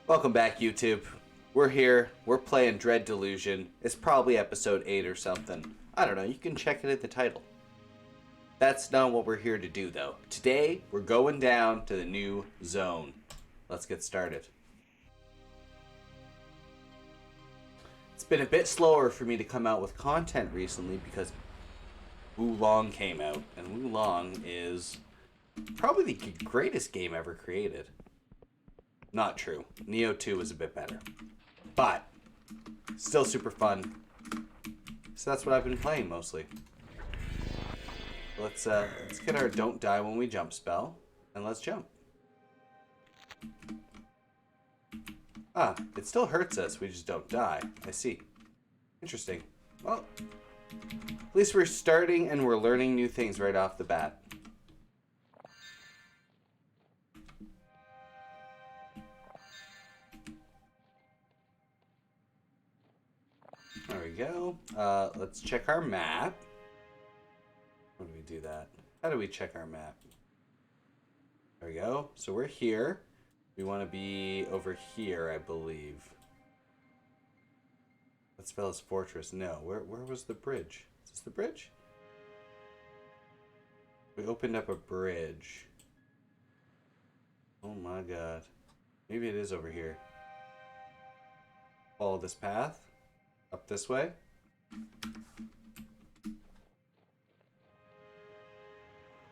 Welcome back, YouTube. We're here. We're playing Dread Delusion. It's probably episode 8 or something. I don't know. You can check it at the title. That's not what we're here to do, though. Today, we're going down to the new zone. Let's get started. It's been a bit slower for me to come out with content recently because Wulong came out. And Wulong is probably the greatest game ever created. Not true. Neo 2 was a bit better. But still super fun. So that's what I've been playing mostly. Let's get our don't die when we jump spell, and let's jump. Ah, it still hurts us, we just don't die. I see. Interesting. Well, at least we're starting and we're learning new things right off the bat. There we go. Let's check our map. How do we do that? How do we check our map? There we go. So we're here. We want to be over here, I believe. Let's spell his fortress. No, where was the bridge? Is this the bridge? We opened up a bridge. Oh my god. Maybe it is over here. Follow this path. Up this way.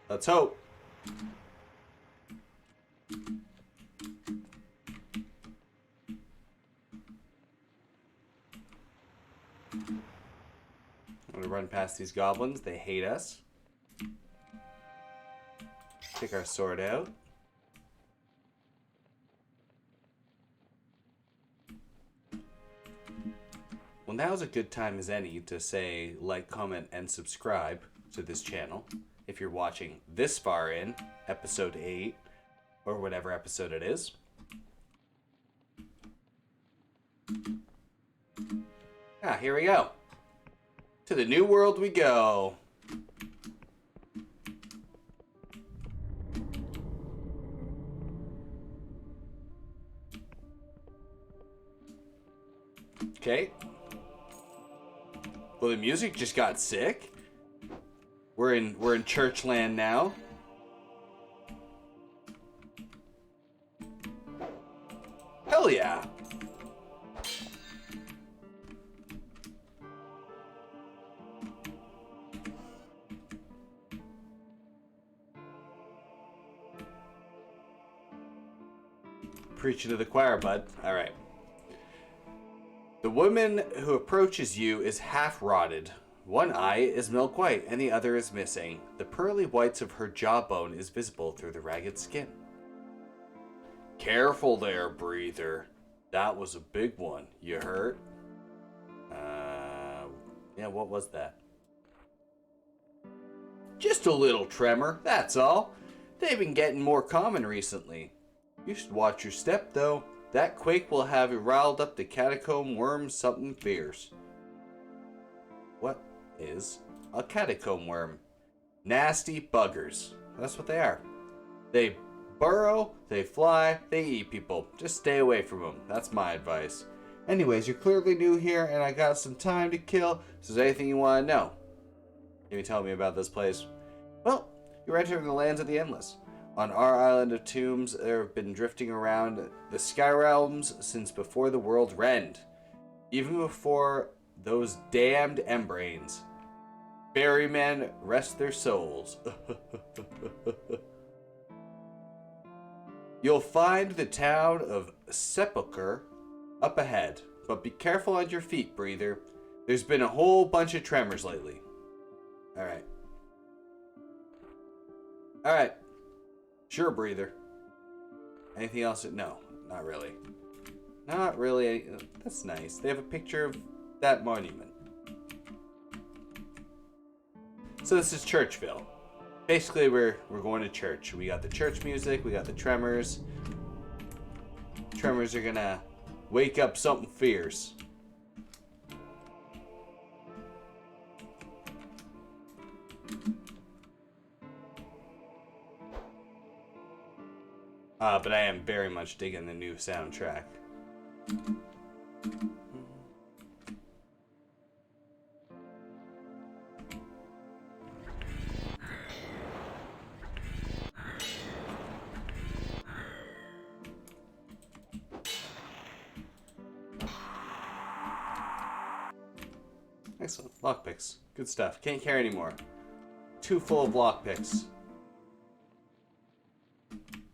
Let's hope. I'm gonna run past these goblins. They hate us. Take our sword out. Well, now's a good time as any to say like, comment, and subscribe to this channel. If you're watching this far in, episode 8, or whatever episode it is. Ah, here we go. To the new world we go. Okay. Well, the music just got sick. We're in Churchland now. Hell yeah. Preaching to the choir, bud. All right. The woman who approaches you is half rotted. One eye is milk white and the other is missing. The pearly whites of her jawbone is visible through the ragged skin. Careful there, breather. That was a big one. You hurt? Yeah, what was that? Just a little tremor, that's all. They've been getting more common recently. You should watch your step, though. That quake will have you riled up the catacomb worm something fierce. What is a catacomb worm? Nasty buggers. That's what they are. They burrow, they fly, they eat people. Just stay away from them. That's my advice. Anyways, you're clearly new here and I got some time to kill. So is there anything you want to know? Can you tell me about this place? Well, you're entering the lands of the endless. On our island of tombs, there have been drifting around the sky realms since before the world rend. Even before those damned embrains. Ferrymen rest their souls. You'll find the town of Sepulcher up ahead, but be careful on your feet, breather. There's been a whole bunch of tremors lately. Alright. Alright. Sure, breather. Anything else? No, not really. Not really. That's nice. They have a picture of that monument. So this is Churchville. Basically, we're going to church. We got the church music. We got the tremors. Tremors are gonna wake up something fierce. But I am very much digging the new soundtrack. Excellent. Lockpicks. Good stuff. Can't carry anymore. Too full of lockpicks.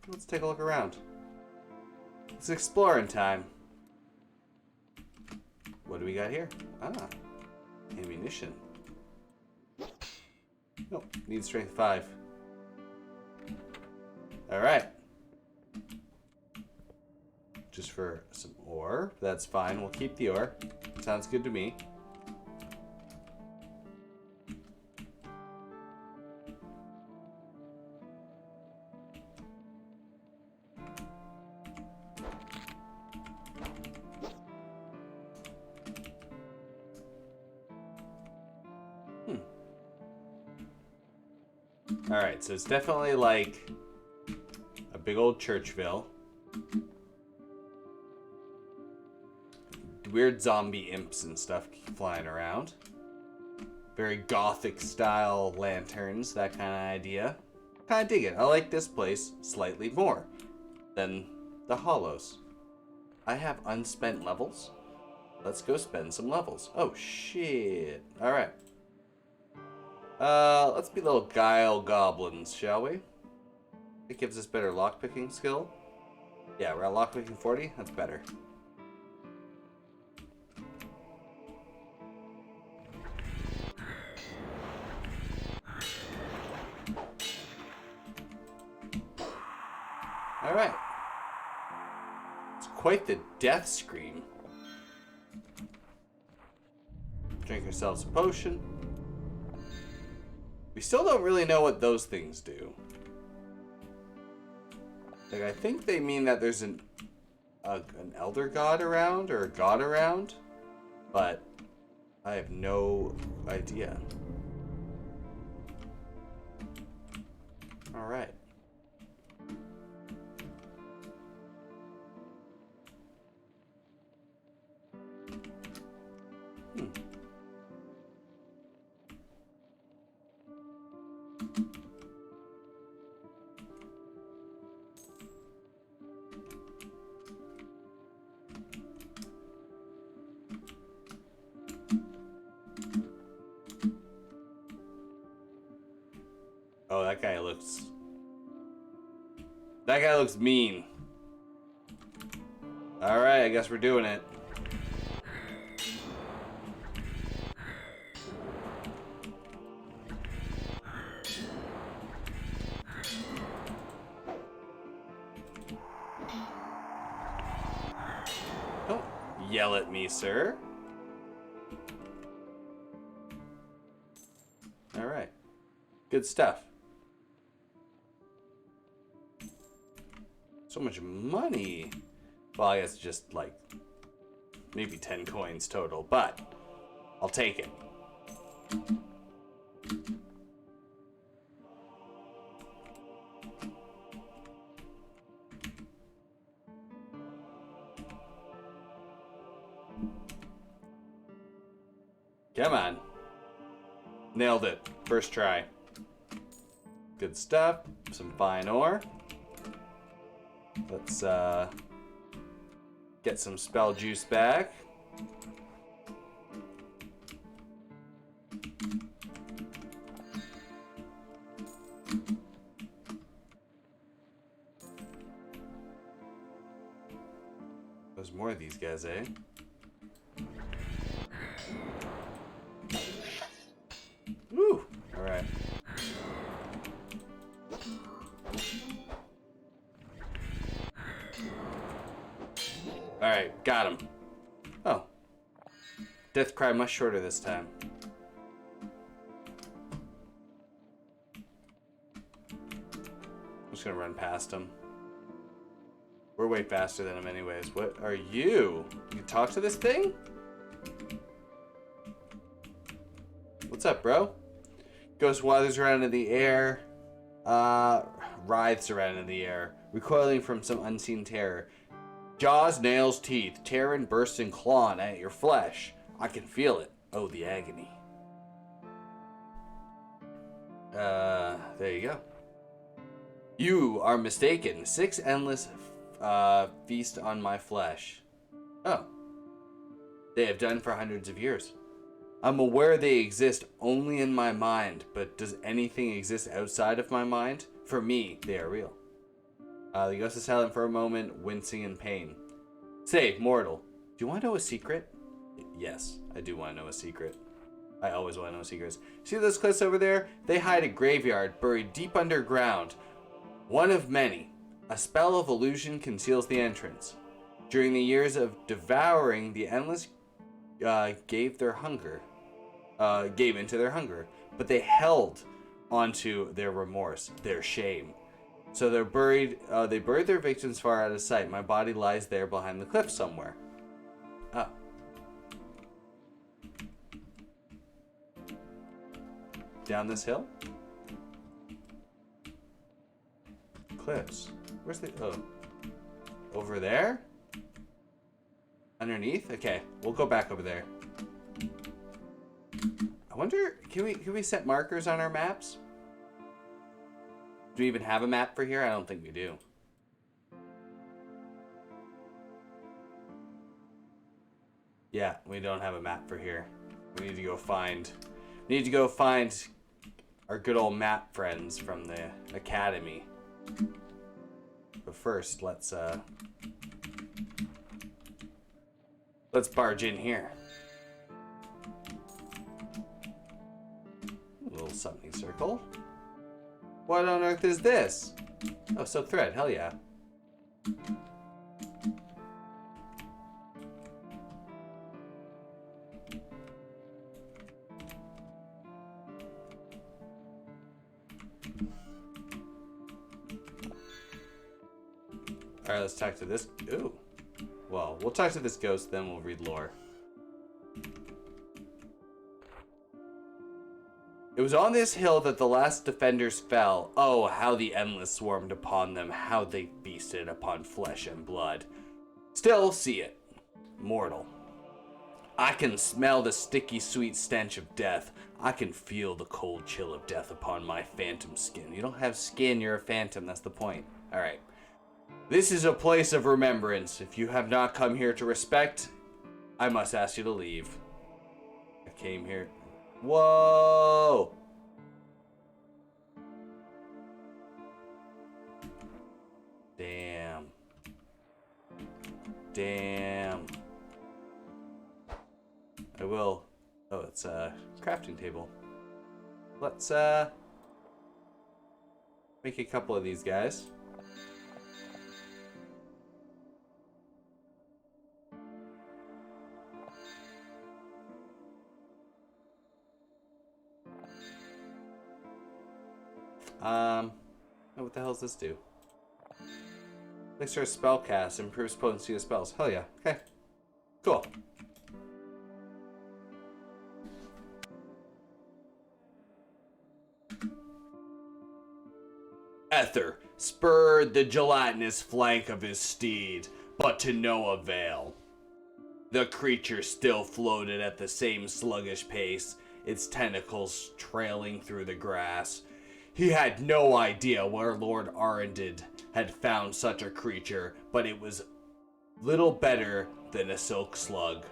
Let's take a look around. It's exploring time. What do we got here? Ah. Ammunition. Nope. Need strength 5. Alright. Just for some ore. That's fine. We'll keep the ore. Sounds good to me. Alright, so it's definitely like a big old Churchville. Weird zombie imps and stuff flying around. Very gothic style lanterns, that kind of idea. Kind of dig it. I like this place slightly more than the Hollows. I have unspent levels. Let's go spend some levels. Oh shit. Alright. Let's be little guile goblins, shall we? It gives us better lockpicking skill. Yeah, we're at lockpicking 40. That's better. Alright. It's quite the death scream. Drink ourselves a potion. We still don't really know what those things do. Like, I think they mean that there's an elder god around, or a god around, but I have no idea. Alright. Oh, that guy looks mean. Alright, I guess we're doing it. Don't yell at me, sir. Alright. Good stuff. So much money. Well, I guess just like maybe 10 coins total, but I'll take it. Come on. Nailed it. First try. Good stuff. Some fine ore. Let's get some spell juice back. There's more of these guys, eh? Woo! Alright. Alright, got him. Oh. Death cry much shorter this time. I'm just gonna run past him. We're way faster than him anyways. What are you? You can talk to this thing? What's up, bro? Ghost withers around in the air. Writhes around in the air, recoiling from some unseen terror. Jaws, nails, teeth, tearing, bursting, clawing at your flesh. I can feel it. Oh, the agony. There you go. You are mistaken. 6 endless feast on my flesh. Oh. They have done for hundreds of years. I'm aware they exist only in my mind, but does anything exist outside of my mind? For me, they are real. The ghost is silent for a moment, wincing in pain. Say, mortal, do you want to know a secret? Yes, I do want to know a secret. I always want to know secrets. See those cliffs over there? They hide a graveyard buried deep underground. One of many. A spell of illusion conceals the entrance. During the years of devouring, the endless gave into their hunger, but they held onto their remorse, their shame. So they buried their victims far out of sight. My body lies there behind the cliff somewhere. Ah. Down this hill? Cliffs. Where's the... Oh. Over there? Underneath? Okay, we'll go back over there. I wonder, can we set markers on our maps? Do we even have a map for here? I don't think we do. Yeah, we don't have a map for here. We need to go find our good old map friends from the academy. But first, let's barge in here. A little something circle. What on earth is this? Oh, silk thread. Hell yeah. Alright, let's talk to this. Ooh. Well, we'll talk to this ghost, then we'll read lore. It was on this hill that the last defenders fell. Oh, how the endless swarmed upon them, how they feasted upon flesh and blood. Still see it. Mortal. I can smell the sticky sweet stench of death. I can feel the cold chill of death upon my phantom skin. You don't have skin, you're a phantom, that's the point. Alright. This is a place of remembrance. If you have not come here to respect, I must ask you to leave. I came here... Whoa! Damn. Damn. I will... Oh, it's a crafting table. Let's, make a couple of these guys. What the hell does this do? Makes her a spell cast, improves potency of spells. Hell yeah. Okay. Cool. Ether spurred the gelatinous flank of his steed, but to no avail. The creature still floated at the same sluggish pace, its tentacles trailing through the grass. He had no idea where Lord Arundel had found such a creature, but it was little better than a silk slug.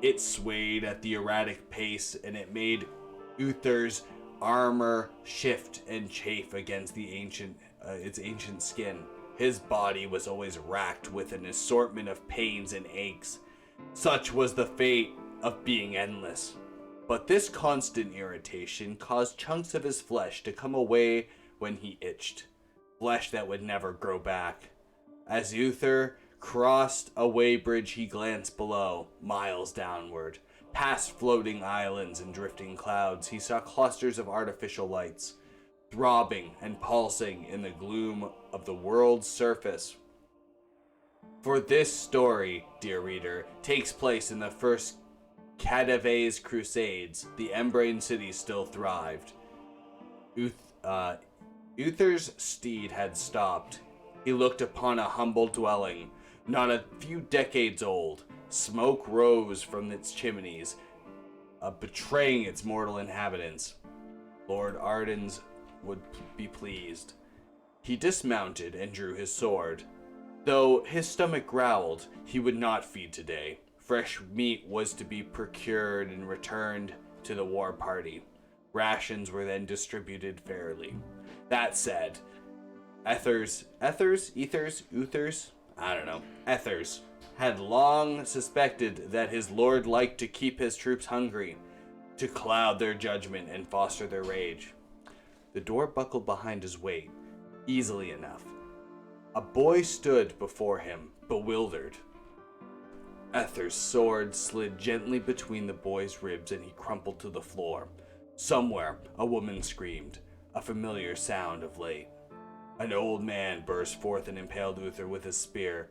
It swayed at the erratic pace, and it made Uther's armor shift and chafe against the its ancient skin. His body was always racked with an assortment of pains and aches. Such was the fate of being endless. But this constant irritation caused chunks of his flesh to come away when he itched. Flesh that would never grow back. As Uther crossed a weighbridge, he glanced below, miles downward. Past floating islands and drifting clouds, he saw clusters of artificial lights, throbbing and pulsing in the gloom of the world's surface. For this story, dear reader, takes place in the first Cadave's Crusades. The Embrane city still thrived. Uther's steed had stopped. He looked upon a humble dwelling. Not a few decades old, smoke rose from its chimneys, betraying its mortal inhabitants. Lord Arden's would be pleased. He dismounted and drew his sword. Though his stomach growled, he would not feed today. Fresh meat was to be procured and returned to the war party. Rations were then distributed fairly. That said, Ethers, had long suspected that his lord liked to keep his troops hungry, to cloud their judgment and foster their rage. The door buckled behind his weight, easily enough. A boy stood before him, bewildered. Ether's sword slid gently between the boy's ribs and he crumpled to the floor. Somewhere, a woman screamed, a familiar sound of late. An old man burst forth and impaled Uther with his spear.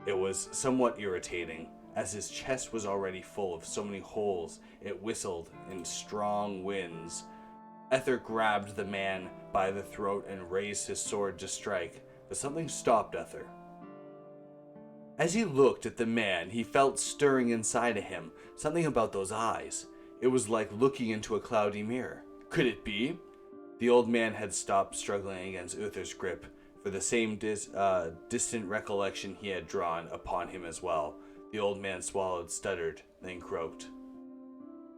It was somewhat irritating, as his chest was already full of so many holes it whistled in strong winds. Ether grabbed the man by the throat and raised his sword to strike, but something stopped Ether. As he looked at the man, he felt stirring inside of him, something about those eyes. It was like looking into a cloudy mirror. Could it be? The old man had stopped struggling against Uther's grip, for the same distant recollection he had drawn upon him as well. The old man swallowed, stuttered, then croaked.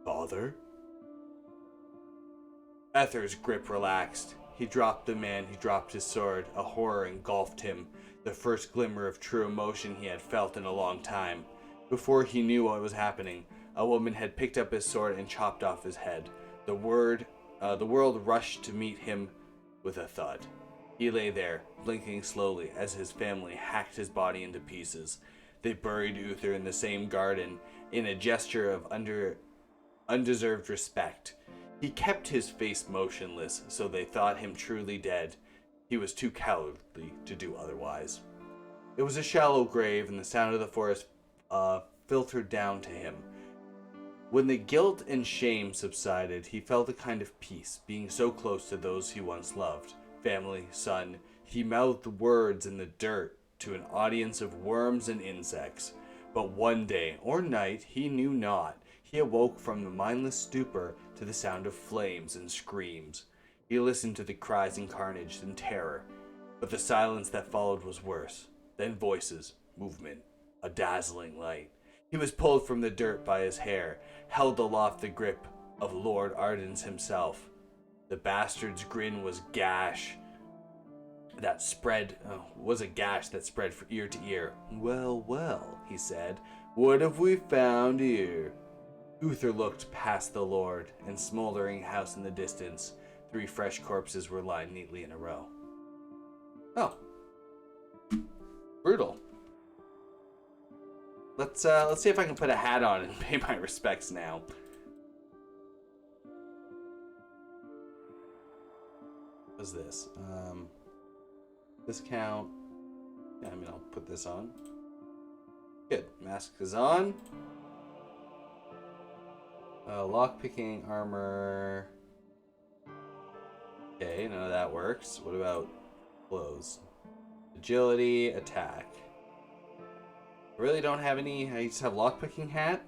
Father? Ether's grip relaxed. He dropped the man, he dropped his sword. A horror engulfed him, the first glimmer of true emotion he had felt in a long time. Before he knew what was happening, a woman had picked up his sword and chopped off his head. The world rushed to meet him with a thud. He lay there, blinking slowly as his family hacked his body into pieces. They buried Uther in the same garden, in a gesture of undeserved respect. He kept his face motionless, so they thought him truly dead. He was too cowardly to do otherwise. It was a shallow grave, and the sound of the forest filtered down to him. When the guilt and shame subsided, he felt a kind of peace, being so close to those he once loved. Family, son, he mouthed words in the dirt to an audience of worms and insects. But one day, or night, he knew not, he awoke from the mindless stupor to the sound of flames and screams. He listened to the cries and carnage and terror, but the silence that followed was worse. Then voices, movement, a dazzling light. He was pulled from the dirt by his hair, held aloft the grip of Lord Arden's himself. The bastard's grin was a gash that spread from ear to ear. Well, well, he said, what have we found here? Uther looked past the lord and smoldering house in the distance. 3 fresh corpses were lying neatly in a row. Oh. Brutal. Let's see if I can put a hat on and pay my respects now. What's this? Discount. Yeah, I mean, I'll put this on. Good. Mask is on. Lockpicking, armor. Okay, none of that works. What about clothes? Agility, attack. I really don't have any. I just have lockpicking hat.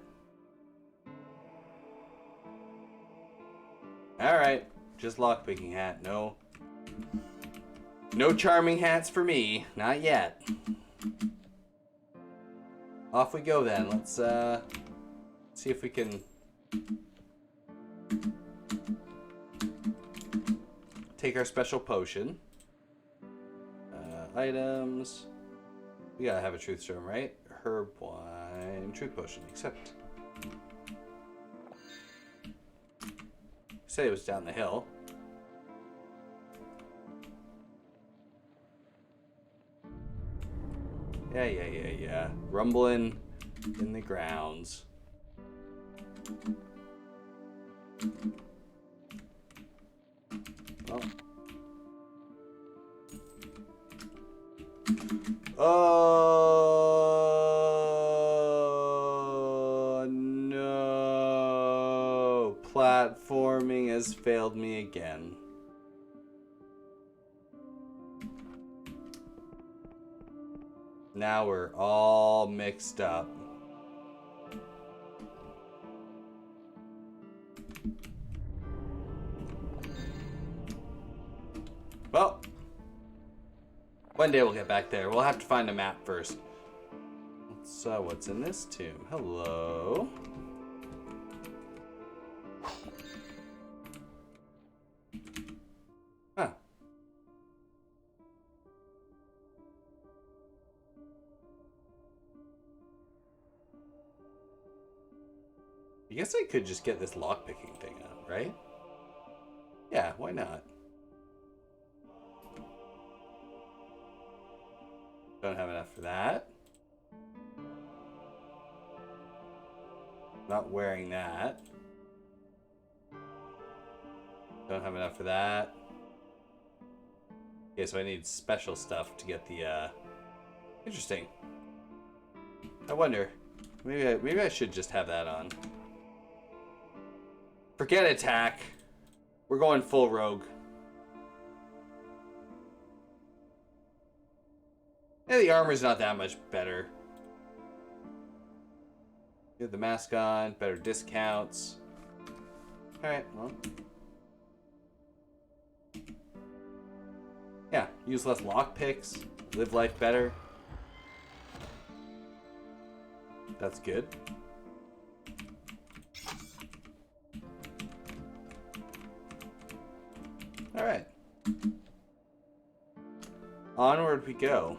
Alright, just lockpicking hat. No charming hats for me. Not yet. Off we go then. Let's see if we can take our special potion. Items. We gotta have a truth serum, right? Herb wine, truth potion, accept. Say it was down the hill. Yeah. Rumbling in the grounds. Oh no! Platforming has failed me again. Now we're all mixed up. Well, one day we'll get back there. We'll have to find a map first. So, what's in this tomb? Hello. Huh. I guess I could just get this lockpicking thing out, right? Yeah, why not? Don't have enough for that. Not wearing that. Don't have enough for that. Okay, so I need special stuff to get the, Interesting. I wonder. Maybe I should just have that on. Forget attack. We're going full rogue. Yeah, the armor's not that much better. Get the mask on, better discounts. Alright, well. Yeah, use less lockpicks, live life better. That's good. Alright. Onward we go.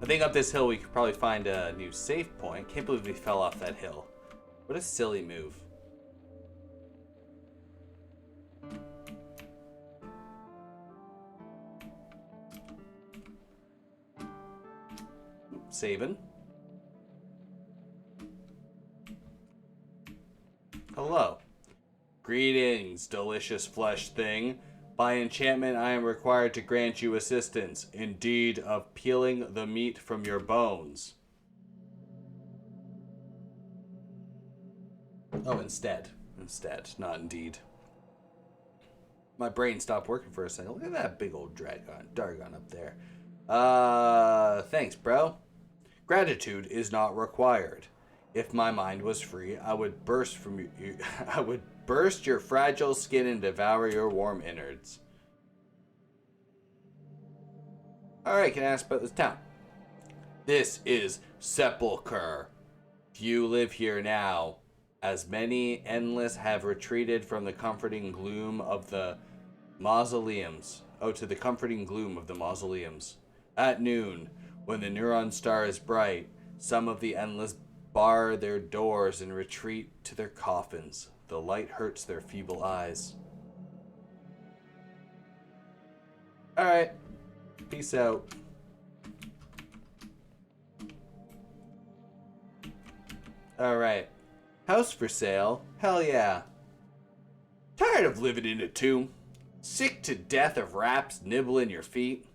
I think up this hill we could probably find a new save point. Can't believe we fell off that hill. What a silly move. Saving. Hello. Greetings, delicious flesh thing. By enchantment, I am required to grant you assistance, indeed of peeling the meat from your bones. Oh, instead, not indeed. My brain stopped working for a second. Look at that big old Dargon up there. Thanks, bro. Gratitude is not required. If my mind was free, I would burst from you. I would burst your fragile skin and devour your warm innards. Alright, can I ask about this town? This is Sepulcher. Few live here now, as many endless have retreated from the comforting gloom of the mausoleums. Oh, to the comforting gloom of the mausoleums. At noon, when the neuron star is bright, some of the endless bar their doors and retreat to their coffins. The light hurts their feeble eyes. Alright. Peace out. Alright. House for sale? Hell yeah. Tired of living in a tomb? Sick to death of rats nibbling your feet?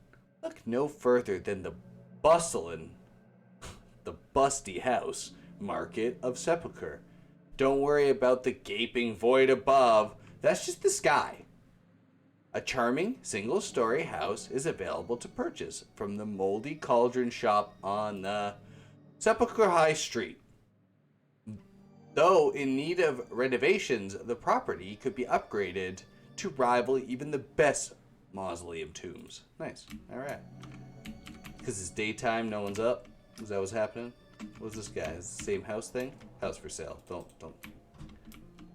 Look no further than the bustlin', the busty house market of Sepulcher. Don't worry about the gaping void above. That's just the sky. A charming single-story house is available to purchase from the Moldy Cauldron shop on the Sepulcher High Street. Though in need of renovations, the property could be upgraded to rival even the best mausoleum tombs. Nice. All right. Because it's daytime, no one's up. Is that what's happening? What's this guy? Is it the same house thing? House for sale. Don't.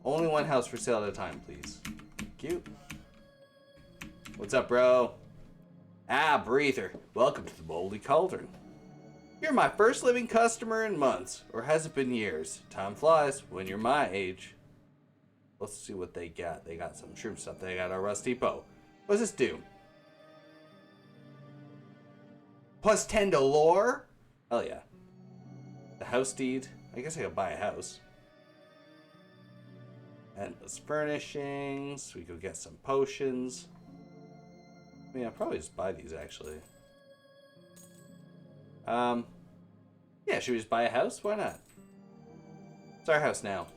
Only one house for sale at a time, please. Cute. What's up, bro? Ah, breather. Welcome to the Moldy Cauldron. You're my first living customer in months, or has it been years? Time flies when you're my age. Let's see what they got. They got some shroom stuff. They got a rusty bow. What does this do? Plus 10 to lore? Hell yeah. The house deed. I guess I could buy a house. Endless furnishings. We could get some potions. I mean, I'll probably just buy these, actually. Yeah, should we just buy a house? Why not? It's our house now.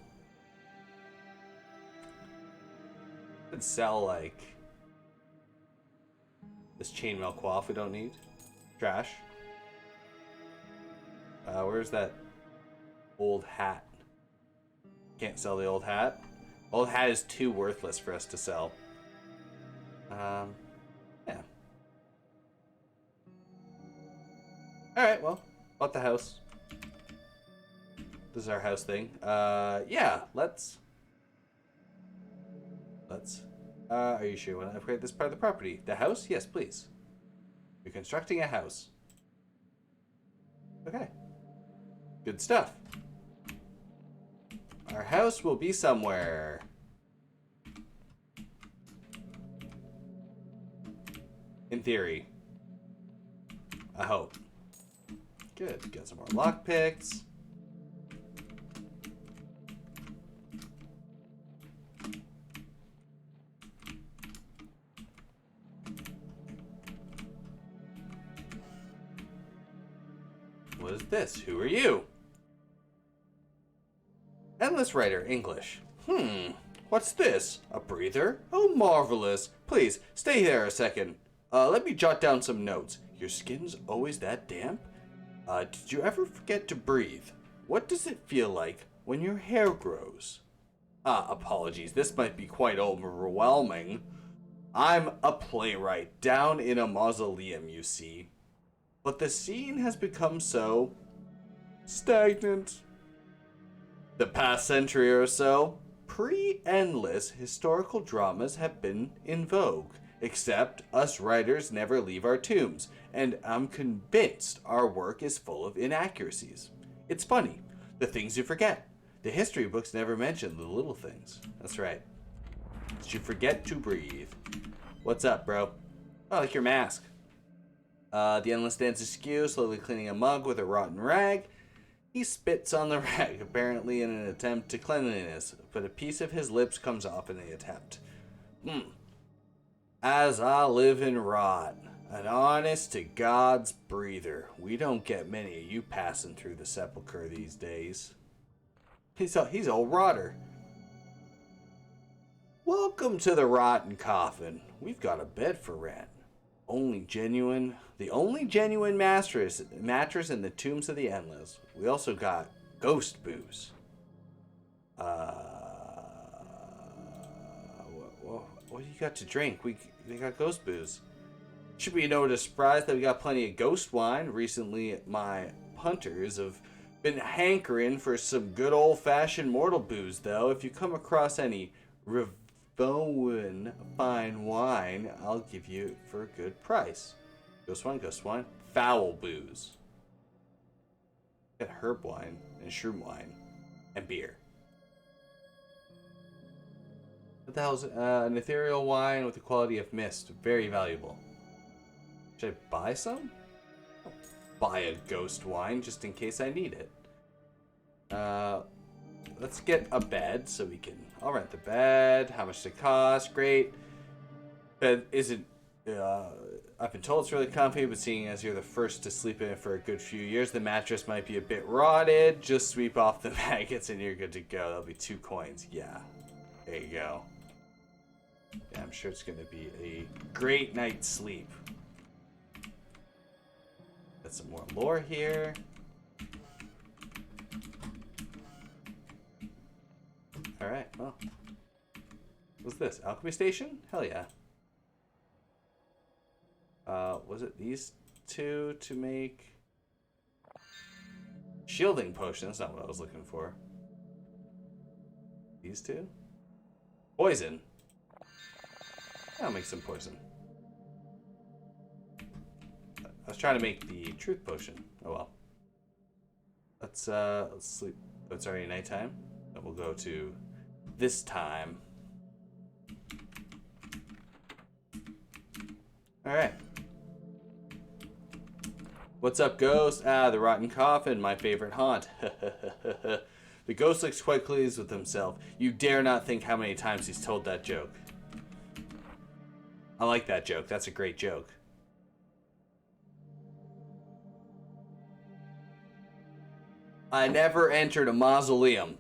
Could sell, like, This chainmail coif we don't need. Trash. Where's that old hat? Can't sell the old hat. Old hat is too worthless for us to sell. Yeah. Alright, well, bought the house. This is our house thing. Yeah, let's... are you sure you want to upgrade this part of the property? The house? Yes, please. You're constructing a house. Okay. Good stuff. Our house will be somewhere. In theory. I hope. Good. Got some more lockpicks. What is this? Who are you? Endless Writer, English. What's this? A breather? Oh, marvelous. Please, stay here a second. Let me jot down some notes. Your skin's always that damp? Did you ever forget to breathe? What does it feel like when your hair grows? Apologies. This might be quite overwhelming. I'm a playwright down in a mausoleum, you see. But the scene has become so stagnant. The past century or so, pre-endless historical dramas have been in vogue. Except us writers never leave our tombs, and I'm convinced our work is full of inaccuracies. It's funny, the things you forget. The history books never mention the little things. That's right. Did you forget to breathe? What's up, bro? Oh, I like your mask. The endless dance askew, slowly cleaning a mug with a rotten rag. He spits on the rag, apparently in an attempt to cleanliness, but a piece of his lips comes off in the attempt. As I live and rot, an honest to God's breather. We don't get many of you passing through the Sepulcher these days. He's old rotter. Welcome to the rotten coffin. We've got a bed for rent. The only genuine mattress in the tombs of the endless. We also got ghost booze. What do you got to drink? They got ghost booze. Should be no surprise that we got plenty of ghost wine. Recently, my punters have been hankering for some good old-fashioned mortal booze, though. If you come across any Rivone fine wine, I'll give you it for a good price. Ghost wine. Foul booze. Got herb wine and shroom wine and beer. What the hell is it? An ethereal wine with the quality of mist. Very valuable. Should I buy some? I'll buy a ghost wine just in case I need it. Let's get a bed so we can... I'll rent the bed. How much does it cost? Great. Bed isn't... I've been told it's really comfy, but seeing as you're the first to sleep in it for a good few years, the mattress might be a bit rotted. Just sweep off the maggots and you're good to go. That'll be 2 coins. Yeah. There you go. Yeah, I'm sure it's going to be a great night's sleep. Got some more lore here. Alright, well. What's this? Alchemy station? Hell yeah. Was it these 2 to make... Shielding potion? That's not what I was looking for. These 2? Poison. I'll make some poison. I was trying to make the truth potion. Oh well. Let's sleep. Oh, it's already nighttime. Then we'll go to this time. Alright. What's up, ghost? The rotten coffin, my favorite haunt. The ghost looks quite pleased with himself. You dare not think how many times he's told that joke. I like that joke. That's a great joke. I never entered a mausoleum.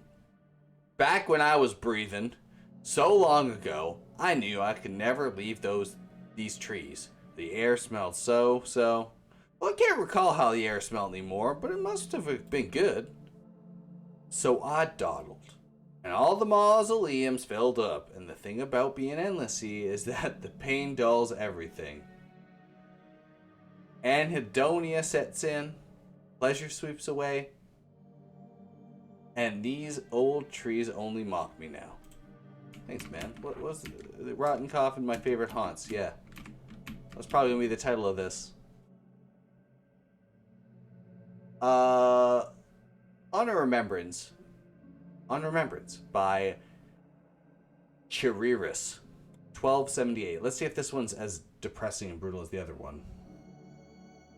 Back when I was breathing, so long ago, I knew I could never leave these trees. The air smelled so. Well, I can't recall how the air smelled anymore, but it must have been good. So I dawdled, and all the mausoleums filled up, and the thing about being endlessy is that the pain dulls everything. Anhedonia sets in, pleasure sweeps away, and these old trees only mock me now. Thanks, man. What was the rotten coffin? My favorite haunts. Yeah, that's probably gonna be the title of this. On Remembrance by Chiriris, 1278. Let's see if this one's as depressing and brutal as the other one.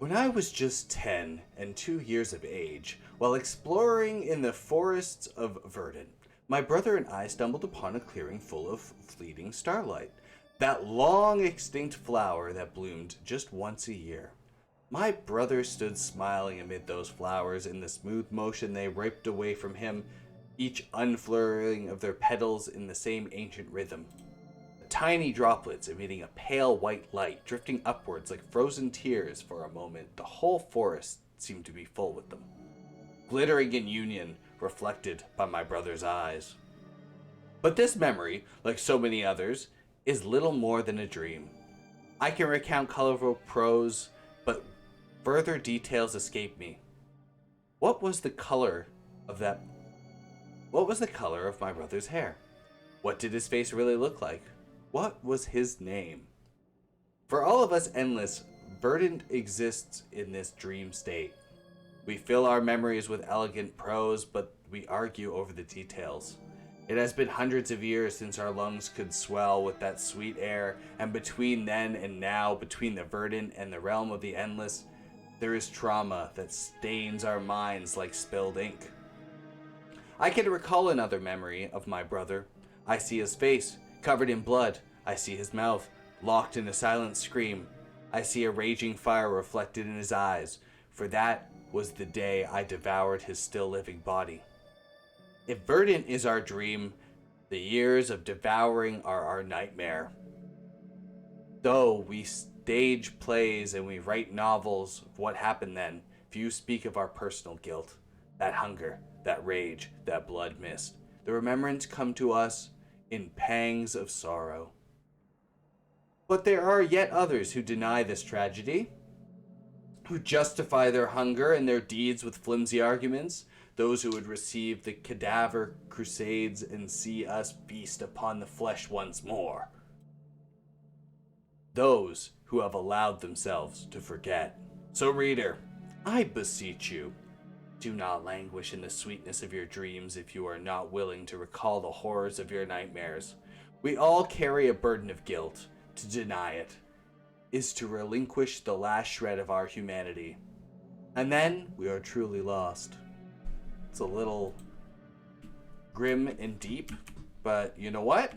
When I was just 10 and 2 years of age, while exploring in the forests of Verdant, my brother and I stumbled upon a clearing full of fleeting starlight, that long extinct flower that bloomed just once a year. My brother stood smiling amid those flowers in the smooth motion they ripped away from him, each unfurling of their petals in the same ancient rhythm. Tiny droplets emitting a pale white light, drifting upwards like frozen tears for a moment. The whole forest seemed to be full with them, glittering in union, reflected by my brother's eyes. But this memory, like so many others, is little more than a dream. I can recount colorful prose, but further details escape me. What was the color of my brother's hair? What did his face really look like? What was his name? For all of us endless, Verdant exists in this dream state. We fill our memories with elegant prose, but we argue over the details. It has been hundreds of years since our lungs could swell with that sweet air, and between then and now, between the Verdant and the realm of the endless, there is trauma that stains our minds like spilled ink. I can recall another memory of my brother. I see his face, covered in blood. I see his mouth, locked in a silent scream. I see a raging fire reflected in his eyes, for that was the day I devoured his still living body. If Verdant is our dream, the years of devouring are our nightmare. Though we stage plays and we write novels of what happened then, few speak of our personal guilt, that hunger, that rage, that blood mist. The remembrance come to us in pangs of sorrow. But there are yet others who deny this tragedy, who justify their hunger and their deeds with flimsy arguments, those who would receive the cadaver crusades and see us feast upon the flesh once more. Those who have allowed themselves to forget. So reader, I beseech you, do not languish in the sweetness of your dreams if you are not willing to recall the horrors of your nightmares. We all carry a burden of guilt. To deny it is to relinquish the last shred of our humanity. And then we are truly lost. It's a little grim and deep, but you know what?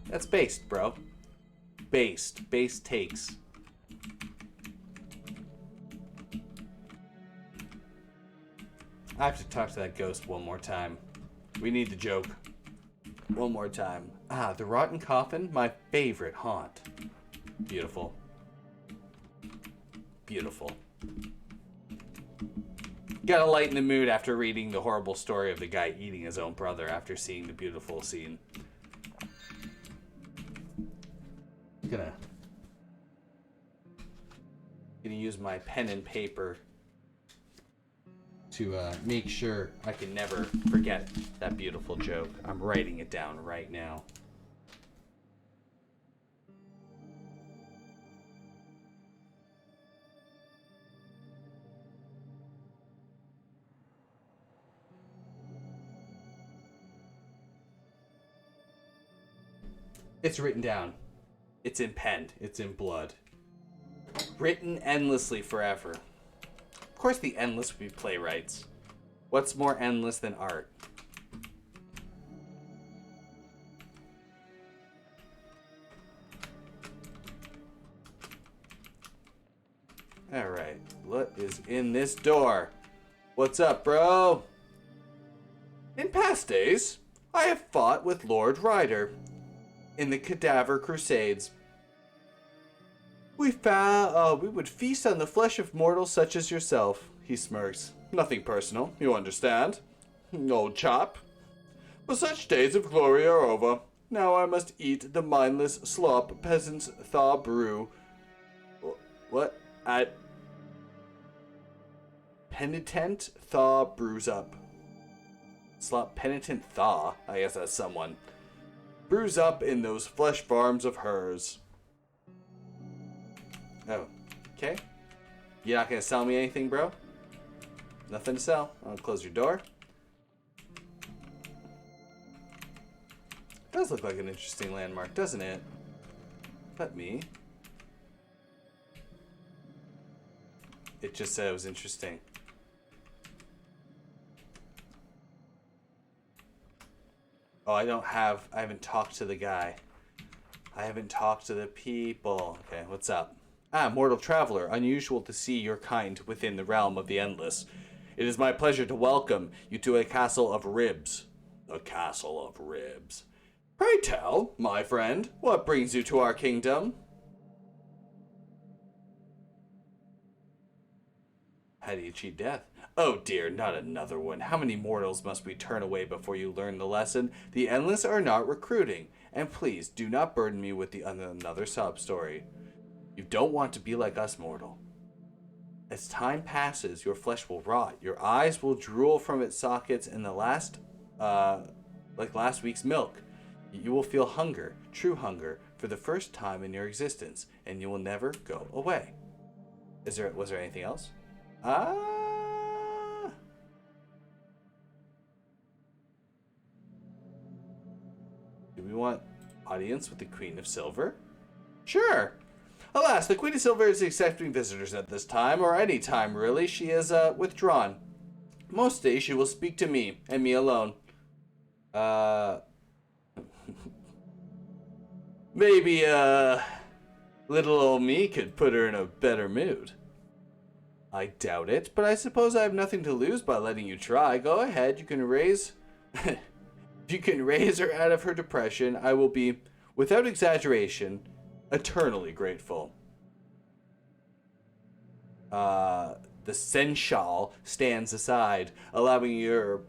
That's based, bro. Based. Based takes. I have to talk to that ghost one more time. We need the joke. One more time. The rotten coffin, my favorite haunt. Beautiful. Beautiful. Gotta lighten the mood after reading the horrible story of the guy eating his own brother after seeing the beautiful scene. Gonna use my pen and paper to make sure I can never forget that beautiful joke. I'm writing it down right now. It's written down. It's in pen. It's in blood. Written endlessly forever. Of course the endless would be playwrights. What's more endless than art? Alright, what is in this door? What's up, bro? In past days, I have fought with Lord Ryder. in the cadaver crusades. We would feast on the flesh of mortals such as yourself, he smirks. Nothing personal, you understand, old chap. But such days of glory are over. Now I must eat the mindless slop peasants thaw brew. What? Penitent thaw brews up. Slop penitent thaw? I guess that's someone. Brews up in those flesh farms of hers. Oh, okay. You're not gonna sell me anything, bro? Nothing to sell. I'll close your door. It does look like an interesting landmark, doesn't it? Let me. It just said it was interesting. Oh, I haven't talked to the guy. I haven't talked to the people. Okay, what's up? Ah, mortal traveler, unusual to see your kind within the realm of the endless. It is my pleasure to welcome you to a castle of ribs. A castle of ribs. Pray tell, my friend, what brings you to our kingdom? How do you cheat death? Oh dear, not another one. How many mortals must we turn away before you learn the lesson? The endless are not recruiting. And please, do not burden me with another sob story. You don't want to be like us, mortal. As time passes, your flesh will rot. Your eyes will drool from its sockets in like last week's milk. You will feel hunger, true hunger, for the first time in your existence, and you will never go away. Was there anything else? Do we want audience with the Queen of Silver? Sure. Alas, the Queen of Silver is accepting visitors at this time, or any time really. She is withdrawn. Most days she will speak to me, and me alone. Maybe little old me could put her in a better mood. I doubt it, but I suppose I have nothing to lose by letting you try. Go ahead, you can raise... If you can raise her out of her depression, I will be, without exaggeration, eternally grateful. The seneschal stands aside, allowing you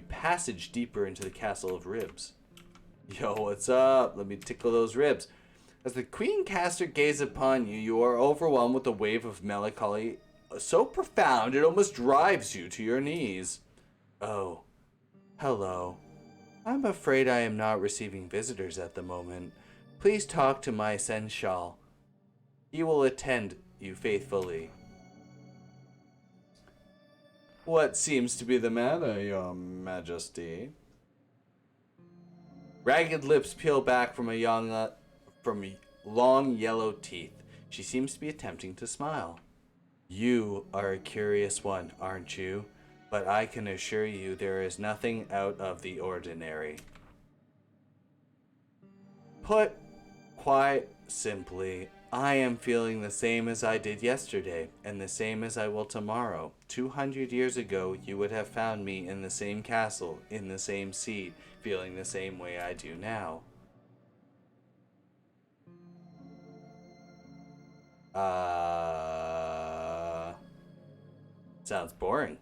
passage deeper into the castle of ribs. Yo, what's up? Let me tickle those ribs. As the queen casts her gaze upon you, you are overwhelmed with a wave of melancholy so profound it almost drives you to your knees. Oh, hello. I'm afraid I am not receiving visitors at the moment. Please talk to my seneschal. He will attend you faithfully. What seems to be the matter, your majesty? Ragged lips peel back from long yellow teeth. She seems to be attempting to smile. You are a curious one, aren't you? But I can assure you there is nothing out of the ordinary. Put quite simply, I am feeling the same as I did yesterday, and the same as I will tomorrow. 200 years ago, you would have found me in the same castle, in the same seat, feeling the same way I do now. Sounds boring.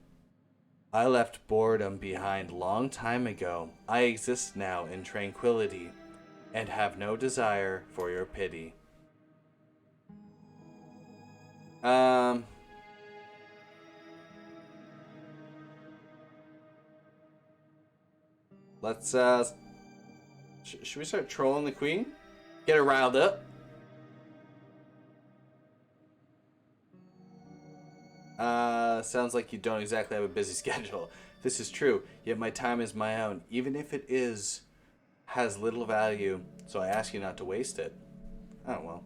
I left boredom behind long time ago. I exist now in tranquility, and have no desire for your pity. Let's, should we start trolling the queen? Get her riled up? Sounds like you don't exactly have a busy schedule. This is true, yet my time is my own, even if it has little value, so I ask you not to waste it. Oh, well.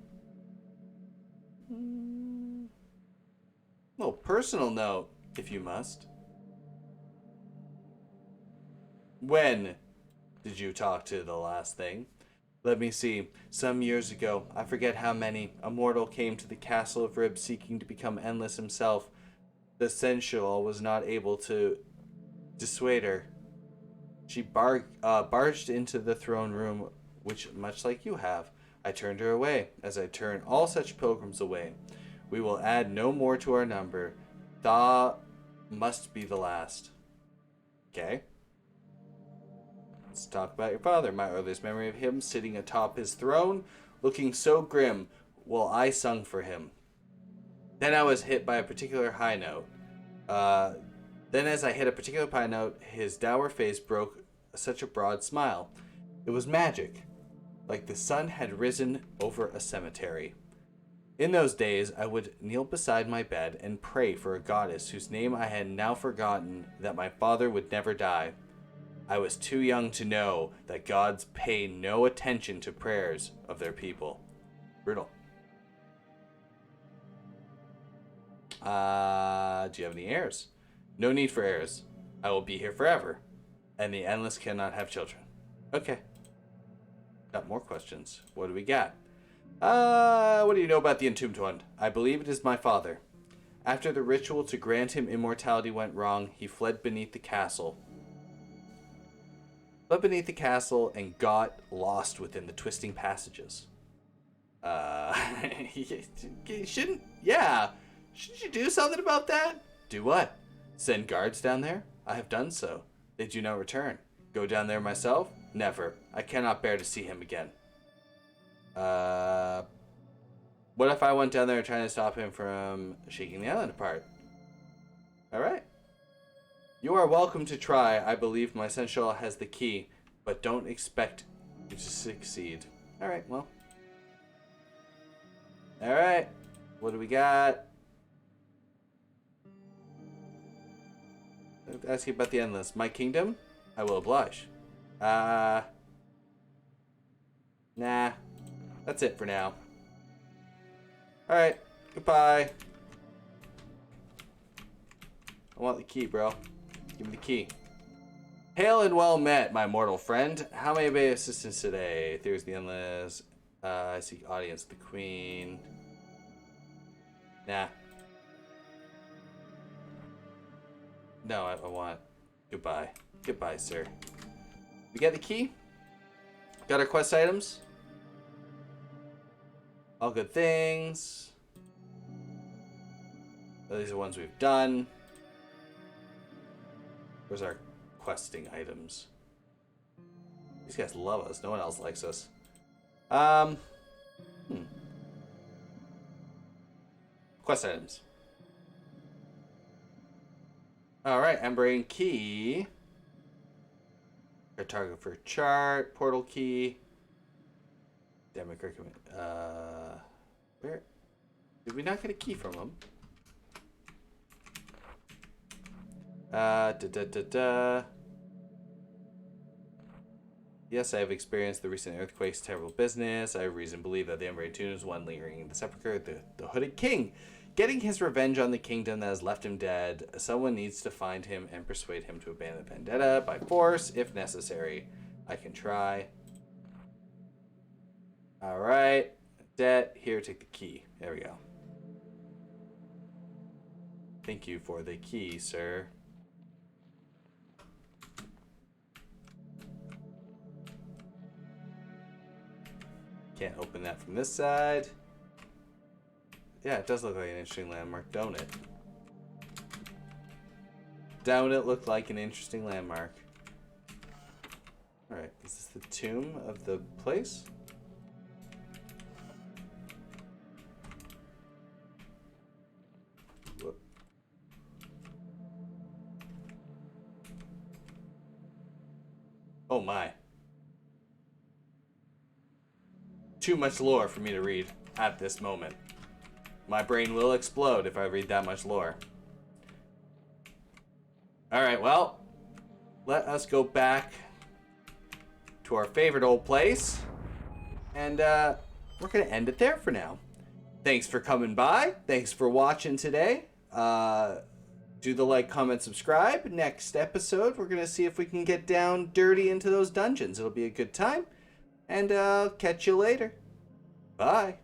Little personal note, if you must. When did you talk to the last thing? Let me see. Some years ago, I forget how many, a mortal came to the Castle of Ribs seeking to become endless himself. The seneschal was not able to dissuade her. She barged into the throne room which, much like you have, I turned her away, as I turn all such pilgrims away. We will add no more to our number. Tha must be the last. Okay. Let's talk about your father. My earliest memory of him sitting atop his throne, looking so grim, while I sung for him. Then I was hit by a particular high note. Then as I hit a particular high note, his dour face broke such a broad smile. It was magic, like the sun had risen over a cemetery. In those days, I would kneel beside my bed and pray for a goddess whose name I had now forgotten, that my father would never die. I was too young to know that gods pay no attention to prayers of their people. Brutal. Do you have any heirs? No need for heirs. I will be here forever, and the endless cannot have children. Okay. Got more questions. What do we got? What do you know about the entombed one? I believe it is my father. After the ritual to grant him immortality went wrong, he fled beneath the castle. And got lost within the twisting passages. Shouldn't you do something about that? Do what? Send guards down there? I have done so. They do not return. Go down there myself? Never. I cannot bear to see him again. What if I went down there trying to stop him from shaking the island apart? Alright. You are welcome to try. I believe my seneschal has the key, but don't expect you to succeed. Alright, well. Alright. What do we got? Ask you about the endless. My kingdom? I will oblige. Nah. That's it for now. Alright. Goodbye. I want the key, bro. Give me the key. Hail and well met, my mortal friend. How may I be of assistance today? There's the endless. I seek audience with the queen. Nah. No, I want. Goodbye. Goodbye, sir. We got the key. Got our quest items. All good things. Oh, these are ones we've done. Where's our questing items? These guys love us. No one else likes us. Quest items. Alright, Embrain key. Cartographer chart, portal key. Demic recommend. Where? Did we not get a key from him? Yes, I have experienced the recent earthquake's terrible business. I have reason to believe that the Embrain tomb is one lingering in the Sepulcher, the hooded king. Getting his revenge on the kingdom that has left him dead. Someone needs to find him and persuade him to abandon the vendetta by force, if necessary. I can try. Alright. Debt. Here, take the key. There we go. Thank you for the key, sir. Can't open that from this side. Yeah, it does look like an interesting landmark, don't it? Don't it look like an interesting landmark? Alright, is this the tomb of the place? Whoop. Oh my. Too much lore for me to read at this moment. My brain will explode if I read that much lore. Alright, well, let us go back to our favorite old place. And we're going to end it there for now. Thanks for coming by. Thanks for watching today. Do the like, comment, subscribe. Next episode, we're going to see if we can get down dirty into those dungeons. It'll be a good time. And I'll catch you later. Bye.